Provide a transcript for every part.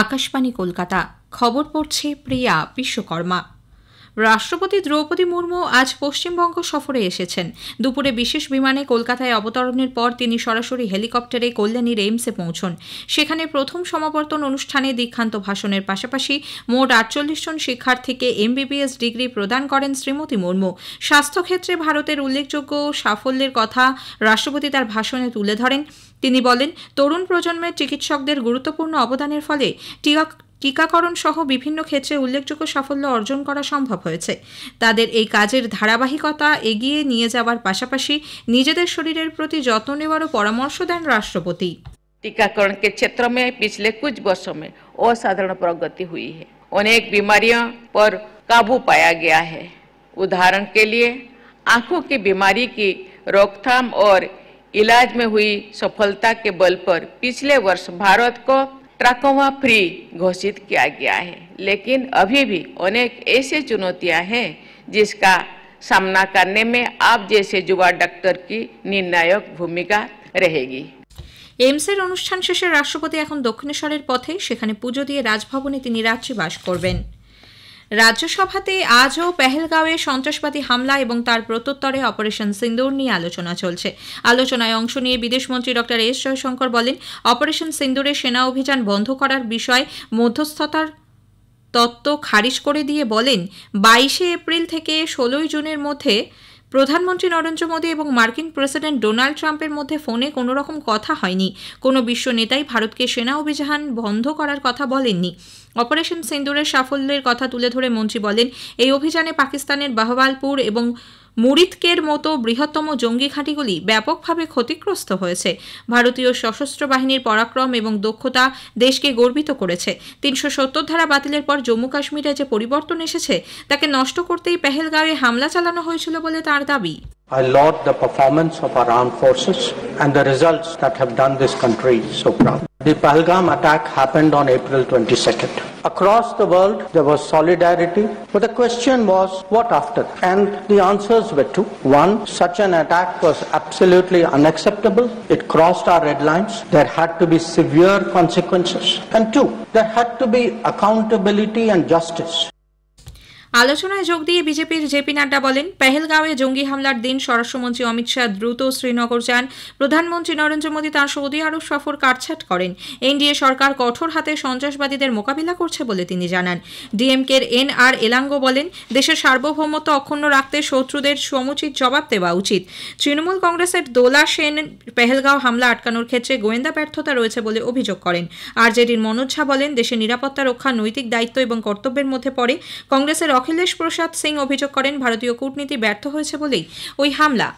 আকাশবাণী কলকাতা। খবর পড়ছে প্রিয়া বিশ্বকর্মা। রাষ্ট্রপতি দ্রৌপদী মুর্মু আজ পশ্চিমবঙ্গ সফরে এসেছেন। দুপুরে বিশেষ বিমানে কলকাতায় অবতরণের পর তিনি সরাসরি হেলিকপ্টারে কল্যাণীর এইমসে পৌঁছন। সেখানে প্রথম সমাবর্তন অনুষ্ঠানে দীক্ষান্ত ভাষণের পাশাপাশি মোট 48 জন শিক্ষার্থীকে MBBS ডিগ্রি প্রদান করেন শ্রীমতী মুর্মু। স্বাস্থ্যক্ষেত্রে ভারতের উল্লেখযোগ্য সাফল্যের কথা রাষ্ট্রপতি তার ভাষণে তুলে ধরেন। তিনি বলেন, তরুণ প্রজন্মের চিকিৎসকদের গুরুত্বপূর্ণ অবদানের ফলে টিকাকরণ সহ বিভিন্ন ক্ষেত্রে উল্লেখযোগ্য সাফল্য অর্জন করা সম্ভব হয়েছে। তাদের এই কাজের ধারাবাহিকতা এগিয়ে নিয়ে যাওয়ার পাশাপাশি নিজেদের শরীরের প্রতি যত্ন নেওয়ারও পরামর্শ দেন রাষ্ট্রপতি। टीकाकरण के क्षेत्र में पिछले कुछ वर्षों में असाधारण प्रगति हुई है। अनेक बीमारियों पर काबू पाया गया है। उदाहरण के लिए आंखों की बीमारी की रोकथाम और इलाज में हुई सफलता के बल पर पिछले वर्ष भारत को ट्राकोमा फ्री घोषित किया गया है। लेकिन अभी भी अनेक ऐसी चुनौतियां हैं जिसका सामना करने में आप जैसे युवा डॉक्टर की निर्णायक भूमिका रहेगी। এইমসের অনুষ্ঠান শেষে রাষ্ট্রপতি এখন দক্ষিণেশ্বরের পথে। সেখানে পুজো দিয়ে রাজভবনে তিনি রাত্রিবাস করবেন। রাজ্যসভাতে আজও পেহেলগাঁওয়ে সন্ত্রাসবাদী হামলা এবং তার প্রত্যুত্তরে অপারেশন সিন্দুর নিয়ে আলোচনা চলছে। আলোচনায় অংশ নিয়ে বিদেশমন্ত্রী ডক্টর এস জয়শঙ্কর বলেন, অপারেশন সিন্দুরে সেনা অভিযান বন্ধ করার বিষয় মধ্যস্থতার তত্ত্ব খারিজ করে দিয়ে বলেন, 22 এপ্রিল থেকে 16 জুনের মধ্যে প্রধানমন্ত্রী নরেন্দ্র মোদী এবং মার্কিন প্রেসিডেন্ট ডোনাল্ড ট্রাম্পের মধ্যে ফোনে কোনো রকম কথা হয়নি। কোনো বিশ্ব নেতাই ভারতকে সেনা অভিযান বন্ধ করার কথা বলেননি। অপারেশন সিন্দুরের সাফল্যের কথা তুলে ধরে মন্ত্রী বলেন, এই অভিযানে পাকিস্তানের বাহওয়ালপুর এবং মুরিদকের মতো বৃহত্তম জঙ্গি ঘাঁটিগুলি ব্যাপকভাবে ক্ষতিগ্রস্ত হয়েছে। ভারতীয় সশস্ত্র বাহিনীর পরাক্রম এবং দক্ষতা দেশকে গর্বিত করেছে। 370 ধারা বাতিলের পর জম্মু কাশ্মীরে যে পরিবর্তন এসেছে তাকে নষ্ট করতেই পেহেলগাঁওয়ে হামলা চালানো হয়েছিল বলে তার দাবি। I laud the performance of our armed forces and the results that have done this country so proud. The Pahalgam attack happened on April 22nd. Across the world, there was solidarity, but the question was, what after? And the answers were two. One, such an attack was absolutely unacceptable. It crossed our red lines. There had to be severe consequences. And two, there had to be accountability and justice. আলোচনায় যোগ দিয়ে বিজেপির JP Nadda বলেন, পেহেলগাঁওয়ে জঙ্গি হামলার দিন স্বরাষ্ট্রমন্ত্রী অমিত শাহ দ্রুত শ্রীনগর যান। প্রধানমন্ত্রী নরেন্দ্র মোদী তাঁর সৌদি আরব সফর কাটছাট করেন। এনডিএ সরকার কঠোর হাতে সন্ত্রাসবাদীদের মোকাবিলা করছে বলে তিনি জানান। ডিএমকের NR এলাঙ্গো বলেন, দেশের সার্বভৌমত্ব অক্ষুণ্ণ রাখতে শত্রুদের সমুচিত জবাব দেওয়া উচিত। তৃণমূল কংগ্রেসের দোলা সেন পেহেলগাঁও হামলা আটকানোর ক্ষেত্রে গোয়েন্দা ব্যর্থতা রয়েছে বলে অভিযোগ করেন। আরজেডির মনোজ ঝা বলেন, দেশের নিরাপত্তা রক্ষা নৈতিক দায়িত্ব এবং কর্তব্যের মধ্যে পড়ে। কংগ্রেসের অখিলেশ প্রসাদ সিং অভিযোগ করেন, ভারতীয় কূটনীতি ব্যর্থ হয়েছে বলেই ওই হামলা।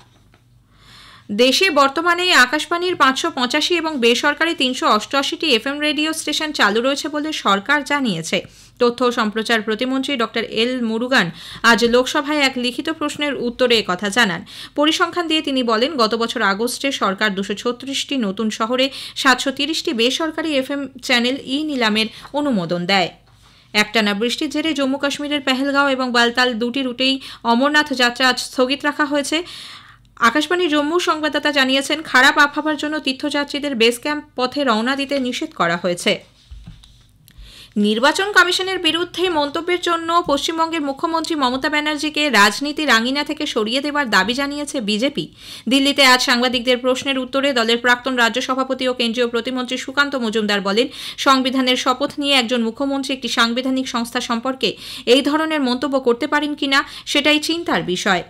দেশে বর্তমানে আকাশবাণীর 585 এবং বেসরকারি 388টি FM রেডিও স্টেশন চালু রয়েছে বলে সরকার জানিয়েছে। তথ্য ও সম্প্রচার প্রতিমন্ত্রী ডক্টর এল মুরুগান আজ লোকসভায় এক লিখিত প্রশ্নের উত্তরে একথা জানান। পরিসংখ্যান দিয়ে তিনি বলেন, গত বছর আগস্টে সরকার 236টি নতুন শহরে 730টি বেসরকারি FM চ্যানেল নিলামের অনুমোদন দেয়। একটানা বৃষ্টির জেরে জম্মু কাশ্মীরের পেহেলগাঁও এবং বালতাল দুটি রুটেই অমরনাথ যাত্রা আজ স্থগিত রাখা হয়েছে। আকাশবাণী জম্মু সংবাদদাতা জানিয়েছেন, খারাপ আবহাওয়ার জন্য তীর্থযাত্রীদের বেস ক্যাম্প পথে রওনা দিতে নিষেধ করা হয়েছে। নির্বাচন কমিশনের বিরুদ্ধে মন্তব্যের জন্য পশ্চিমবঙ্গের মুখ্যমন্ত্রী মমতা ব্যানার্জিকে রাজনীতির আঙিনা থেকে সরিয়ে দেওয়ার দাবি জানিয়েছে বিজেপি। দিল্লিতে আজ সাংবাদিকদের প্রশ্নের উত্তরে দলের প্রাক্তন রাজ্য সভাপতি ও কেন্দ্রীয় প্রতিমন্ত্রী সুকান্ত মজুমদার বলেন, সংবিধানের শপথ নিয়ে একজন মুখ্যমন্ত্রী একটি সাংবিধানিক সংস্থা সম্পর্কে এই ধরনের মন্তব্য করতে পারেন কিনা সেটাই চিন্তার বিষয়।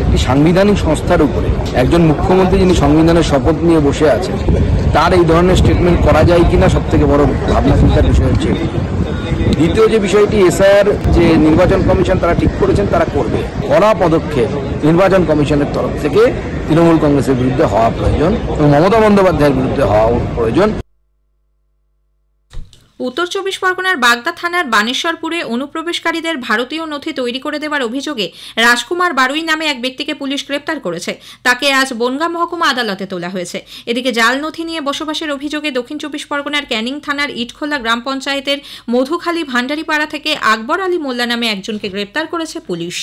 একটি সাংবিধানিক সংস্থার উপরে একজন মুখ্যমন্ত্রী যিনি সংবিধানের শপথ নিয়ে বসে আছেন তার এই ধরনের স্টেটমেন্ট করা যায় কিনা সব থেকে বড় ভাবনা চিন্তার বিষয় হচ্ছে। দ্বিতীয় যে বিষয়টি, এসআইআর যে নির্বাচন কমিশন তারা ঠিক করেছেন তারা করবে, কড়া পদক্ষেপ নির্বাচন কমিশনের তরফ থেকে তৃণমূল কংগ্রেসের বিরুদ্ধে হওয়া প্রয়োজন এবং মমতা বন্দ্যোপাধ্যায়ের বিরুদ্ধে হওয়া প্রয়োজন। উত্তর 24 পরগনার বাগদা থানার বানেশ্বরপুরে অনুপ্রবেশকারীদের ভারতীয় নথি তৈরি করে দেওয়ার অভিযোগে রাজকুমার বারুই নামে এক ব্যক্তিকে পুলিশ গ্রেপ্তার করেছে। তাকে আজ বনগাঁ মহকুমা আদালতে তোলা হয়েছে। এদিকে জাল নথি নিয়ে বসবাসের অভিযোগে দক্ষিণ 24 পরগনার ক্যানিং থানার ইটখোলা গ্রাম পঞ্চায়েতের মধুখালী ভান্ডারিপাড়া থেকে আকবর আলী মোল্লা নামে একজনকে গ্রেপ্তার করেছে পুলিশ।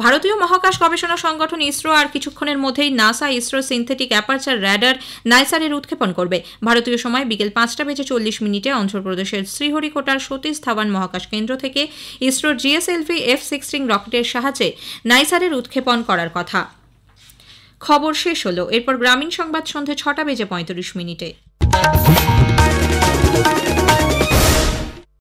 ভারতীয় মহাকাশ গবেষণা সংগঠন ইসরো আর কিছুক্ষণের মধ্যেই NASA ISRO synthetic aperture radar নাইসারের উৎক্ষেপণ করবে। ভারতীয় সময় বিকেল 5:40 অন্ধ্রপ্রদেশের শ্রীহরিকোটার সতীশ ধাওয়ান মহাকাশ কেন্দ্র থেকে ইসরোর জিএসএলভি F-16 রকেটের সাহায্যে নাইসারের উৎক্ষেপণ করার কথা। খবর শেষ হলো। এরপর গ্রামীণ সংবাদ সন্ধ্যে 6:35।